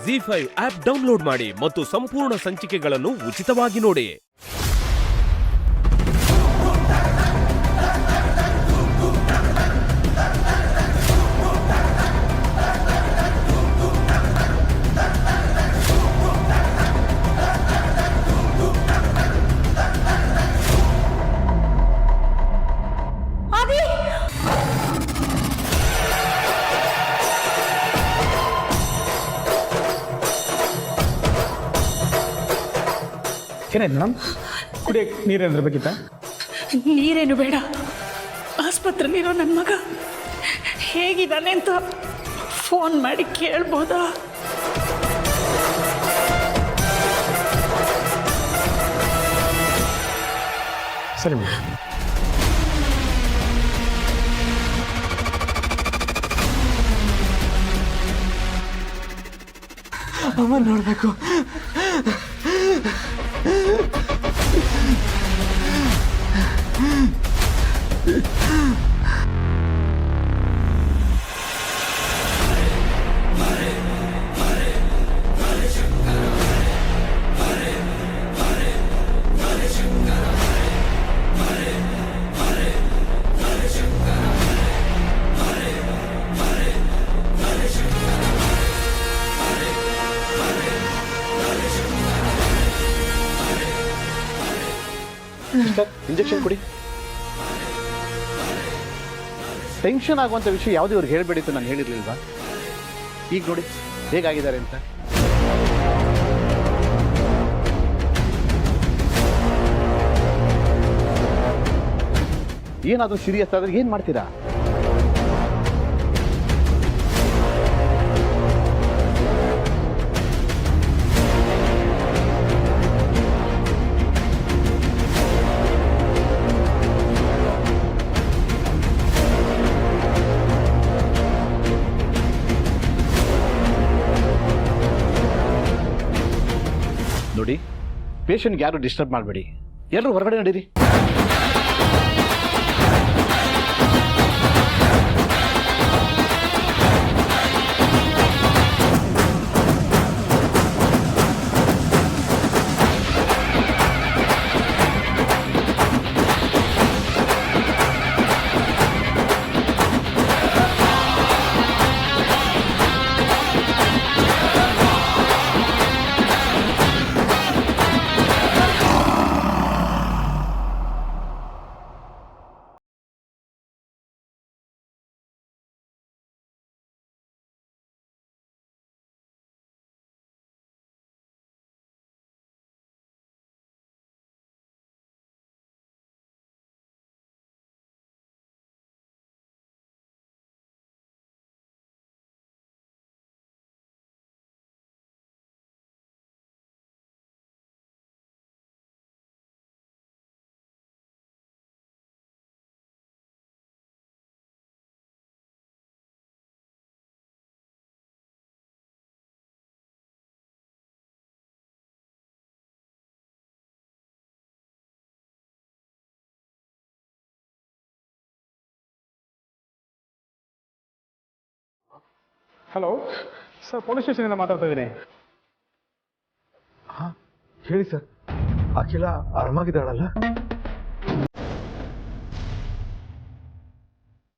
ಜಿ5 app download ಮಾಡಿ ಮತ್ತು ಸಂಪೂರ್ಣ ಸಂಚಿಕೆಗಳನ್ನು ಉಚಿತವಾಗಿ ನೋಡಿ. ಏನಾಯ್ತು ಮೇಡಮ್? ಕುಡಿಯೋಕ್ಕೆ ನೀರೇನಾದ್ರು ಬೇಕಿತ್ತಾ? ನೀರೇನು ಬೇಡ. ಆಸ್ಪತ್ರೆಯಲ್ಲಿರೋ ನನ್ನ ಮಗ ಹೇಗಿದ್ದಾನೆ ಅಂತ ಫೋನ್ ಮಾಡಿ ಕೇಳ್ಬೋದಾ? ಸರಿ ಮೇಡಮ್. ಅಮ್ಮ ನೋಡಬೇಕು. ಇಂಜೆಕ್ಷನ್ ಕೊಡಿ. ಟೆನ್ಷನ್ ಆಗುವಂಥ ವಿಷಯ ಯಾವುದೇ ಅವ್ರಿಗೆ ಹೇಳಬೇಡಿತ್ತು, ನಾನು ಹೇಳಿರ್ಲಿಲ್ವಾ? ಈಗ ನೋಡಿ ಹೇಗಾಗಿದ್ದಾರೆ ಅಂತ. ಏನಾದರೂ ಸೀರಿಯಸ್ ಆದ್ರೆ ಏನು ಮಾಡ್ತೀರಾ? ನೋಡಿ, ಪೇಷಂಟ್ಗೆ ಯಾರು ಡಿಸ್ಟರ್ಬ್ ಮಾಡಬೇಡಿ, ಎಲ್ಲರೂ ಹೊರಗಡೆ ನಡೀರಿ. ಹಲೋ ಸರ್, ಪೊಲೀಸ್ ಸ್ಟೇಷನಿಂದ ಮಾತಾಡ್ತಾ ಇದ್ದೀನಿ. ಹಾಂ ಹೇಳಿ ಸರ್. ಅಖಿಲ ಆರಾಮಾಗಿದ್ದಾಳಲ್ಲ?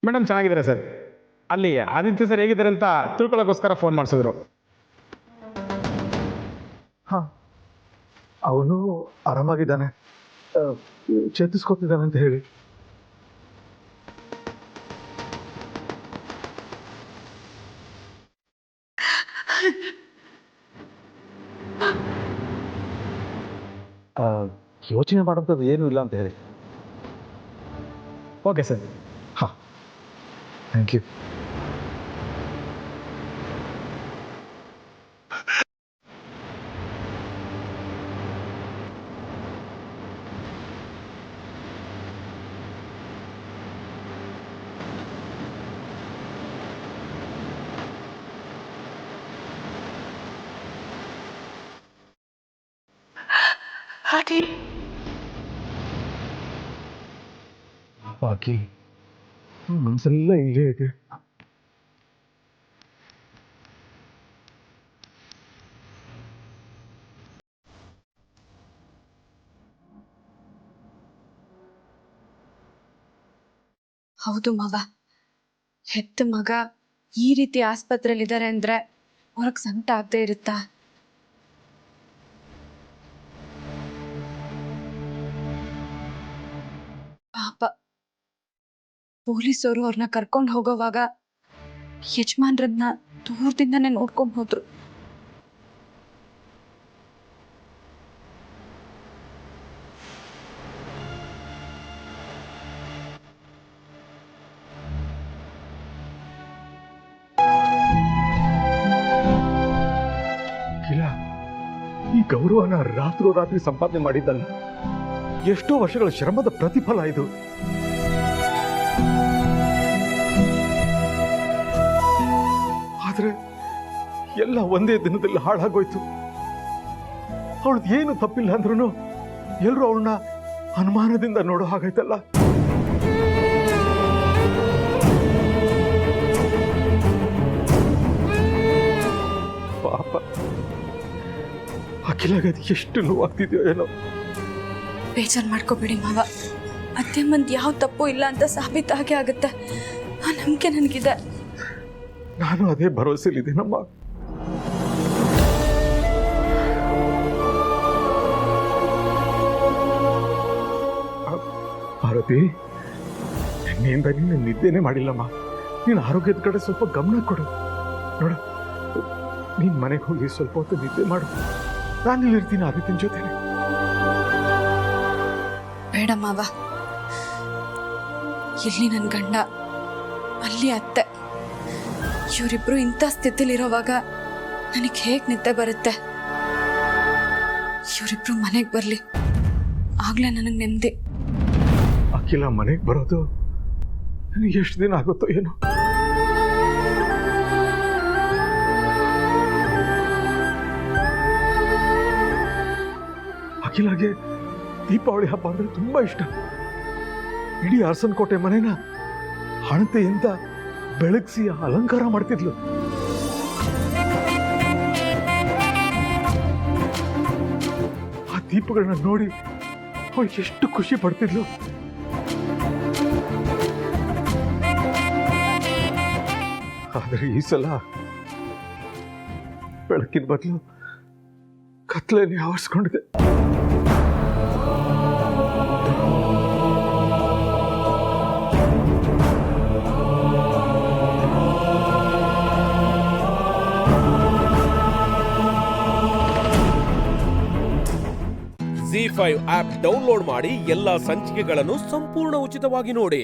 ಮೇಡಮ್ ಚೆನ್ನಾಗಿದ್ದಾರೆ ಸರ್. ಅಲ್ಲಿ ಆದಿತ್ಯ ಸರ್ ಹೇಗಿದ್ದಾರೆ ಅಂತ ತಿಳ್ಕೊಳ್ಳೋಕ್ಕೋಸ್ಕರ ಫೋನ್ ಮಾಡಿಸಿದ್ರು. ಹಾಂ, ಅವನು ಆರಾಮಾಗಿದ್ದಾನೆ, ಚೇತರಿಸ್ಕೊತಿದ್ದಾನೆ ಅಂತ ಹೇಳಿ. ಯೋಚನೆ ಮಾಡೋಂಥದ್ದು ಏನೂ ಇಲ್ಲ ಅಂತ ಹೇಳಿ. Okay sir. ಹಾಂ, ಥ್ಯಾಂಕ್ ಯು. ಆದಿ, ಬಾಕಿ ಮನಸ್ಸೆಲ್ಲ ಇಲ್ಲೇ ಇದೆ. あり Paki, manasella ille ide. がとう Paki, ございます。 manasella ille ide. ಹೌದು ಮಗ, ಹೆತ್ತ ಮಗ ಈ ರೀತಿ ಆಸ್ಪತ್ರೆಯಲ್ಲಿದ್ದಾರೆ ಅಂದ್ರೆ ಹೊರಗೆ ಸಂಕಟ ಆಗದೆ ಇರುತ್ತಾ? ಪಾಪ ಪೊಲೀಸರು ಅವ್ರನ್ನ ಕರ್ಕೊಂಡು ಹೋಗೋವಾಗ ಯಜಮಾನ್ರನ್ನ ದೂರದಿಂದನೇ ನೋಡ್ಕೊಂಡು ಹೋದ್ರು. ಇಲ್ಲ, ಈ ಗೌರವನ ರಾತ್ರೋರಾತ್ರಿ ಸಂಪಾದನೆ ಮಾಡಿದ್ದಲ್ಲ, ಎಷ್ಟೋ ವರ್ಷಗಳ ಶ್ರಮದ ಪ್ರತಿಫಲ ಇದು. ಆದ್ರೆ ಎಲ್ಲ ಒಂದೇ ದಿನದಲ್ಲಿ ಹಾಳಾಗೋಯ್ತು. ಅವಳದ್ ಏನು ತಪ್ಪಿಲ್ಲ ಅಂದ್ರೂ ಎಲ್ರು ಅವಳನ್ನ ಅನುಮಾನದಿಂದ ನೋಡೋ ಹಾಗಾಯ್ತಲ್ಲ. ಪಾಪ ಅಖಿಲಾಗದು ಎಷ್ಟು ನೋವಾಗ್ತಿದ್ಯೋ ಏನೋ. ಬೇಜಾರು ಮಾಡ್ಕೋಬೇಡಿ ಮಾವ, ಅತ್ತೆಮ್ಮಂದು ಯಾವ ತಪ್ಪು ಇಲ್ಲ ಅಂತ ಸಾಬೀತಾಗೆ ಆಗುತ್ತೆ. ಆ ನಂಬಿಕೆ ನನಗಿದೆ. ನಾನು ಅದೇ ಭರವಸೆಲಿದ್ದೀನಮ್ಮ. ಭಾರತಿ, ನಿನ್ನೆಯಿಂದ ನೀನು ನಿದ್ದೆನೇ ಮಾಡಿಲ್ಲಮ್ಮ. ನೀನು ಆರೋಗ್ಯದ ಕಡೆ ಸ್ವಲ್ಪ ಗಮನ ಕೊಡು. ನೋಡು, ನೀನ್ ಮನೆಗೆ ಹೋಗಿ ಸ್ವಲ್ಪ ಹೊತ್ತು ನಿದ್ದೆ ಮಾಡು. ನಾನಿಲ್ಲಿರ್ತೀನಿ ಆದಿತ್ಯನ ಜೊತೆ. ಬೇಡ ಮಾವ, ಇಲ್ಲಿ ನನ್ನ ಗಂಡ, ಅಲ್ಲಿ ಅತ್ತೆ, ಇವರಿಬ್ರು ಇಂಥ ಸ್ಥಿತಿಲಿರೋವಾಗ ನನಗೆ ಹೇಗೆ ನಿದ್ದೆ ಬರುತ್ತೆ? ಇವರಿಬ್ರು ಮನೆಗೆ ಬರಲಿ, ಆಗ್ಲೇ ನನಗೆ ನೆಮ್ಮದಿ. ಅಖಿಲ ಮನೆಗೆ ಬರೋದು ನನಗೆ ಎಷ್ಟು ದಿನ ಆಗುತ್ತೋ ಏನೋ. ಅಖಿಲಾಗೆ ದೀಪಾವಳಿ ಹಬ್ಬ ಅಂದ್ರೆ ತುಂಬಾ ಇಷ್ಟ. ಇಡೀ ಅರಸನಕೋಟೆ ಮನೆನ ಹಣತೆಯಿಂದ ಬೆಳಗಿಸಿ ಅಲಂಕಾರ ಮಾಡ್ತಿದ್ಲು. ಆ ದೀಪಗಳನ್ನ ನೋಡಿ ಅವಳು ಎಷ್ಟು ಖುಷಿ ಪಡ್ತಿದ್ಲು. ಆದ್ರೆ ಈ ಸಲ ಬೆಳಕಿನ ಬದಲು ಕತ್ಲೆನೇ ಆವರಿಸ್ಕೊಂಡಿದೆ. ZEE5 ಆಪ್ ಡೌನ್ಲೋಡ್ ಮಾಡಿ ಎಲ್ಲಾ ಸಂಚಿಕೆಗಳನ್ನು ಸಂಪೂರ್ಣ ಉಚಿತವಾಗಿ ನೋಡಿ.